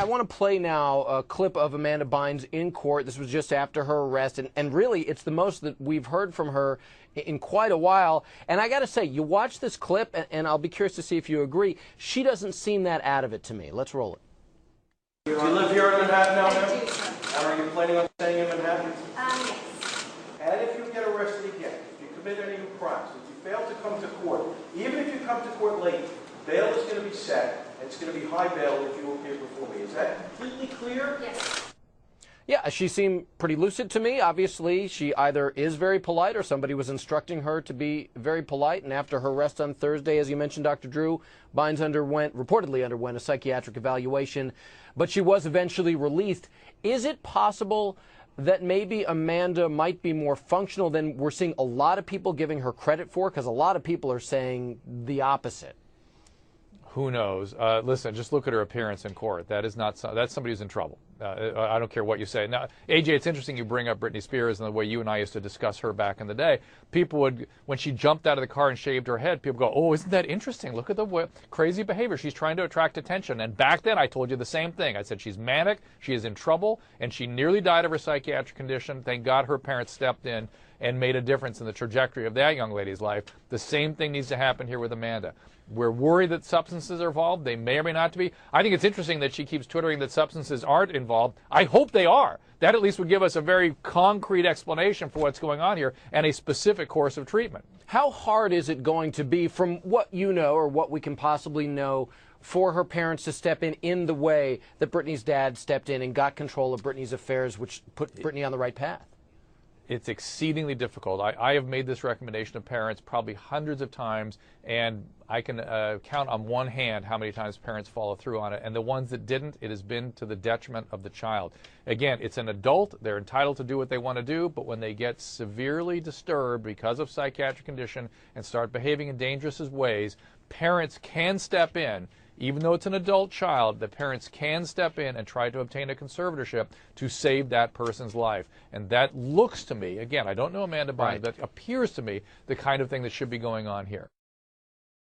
I want to play now a clip of Amanda Bynes in court. This was just after her arrest, and really it's the most that we've heard from her in quite a while. And I got to say, you watch this clip, and I'll be curious to see if you agree. She doesn't seem that out of it to me. Let's roll it. Do you live here in Manhattan now, ma'am? I do, sir. And are you planning on staying in Manhattan? Yes. And if you get arrested again, if you commit any new crimes, if you fail to come to court, even if you come to court late, bail is going to be set. It's going to be high bail if you appear before me. Is that completely clear? Yes. Yeah, she seemed pretty lucid to me. Obviously, she either is very polite or somebody was instructing her to be very polite. And after her arrest on Thursday, as you mentioned, Dr. Drew, Bynes reportedly underwent a psychiatric evaluation, but she was eventually released. Is it possible that maybe Amanda might be more functional than we're seeing a lot of people giving her credit for? Because a lot of people are saying the opposite. Who knows? Listen, just look at her appearance in court. That's somebody who's in trouble. I don't care what you say. Now, AJ, it's interesting you bring up Britney Spears and the way you and I used to discuss her back in the day. People would, when she jumped out of the car and shaved her head, people go, oh, isn't that interesting? Look at the crazy behavior. She's trying to attract attention. And back then, I told you the same thing. I said she's manic, she is in trouble, and she nearly died of her psychiatric condition. Thank God her parents stepped in and made a difference in the trajectory of that young lady's life. The same thing needs to happen here with Amanda. We're worried that substances are involved. They may or may not be. I think it's interesting that she keeps twittering that substances aren't involved. I hope they are. That at least would give us a very concrete explanation for what's going on here and a specific course of treatment. How hard is it going to be, from what you know or what we can possibly know, for her parents to step in the way that Britney's dad stepped in and got control of Britney's affairs, which put Britney on the right path? It's exceedingly difficult. I have made this recommendation to parents probably hundreds of times, and I can count on one hand how many times parents follow through on it. And the ones that didn't, it has been to the detriment of the child. Again, it's an adult. They're entitled to do what they want to do, but when they get severely disturbed because of psychiatric condition and start behaving in dangerous ways, parents can step in. Even though it's an adult child, the parents can step in and try to obtain a conservatorship to save that person's life. And that looks to me, again, I don't know Amanda Bynes, but appears to me the kind of thing that should be going on here.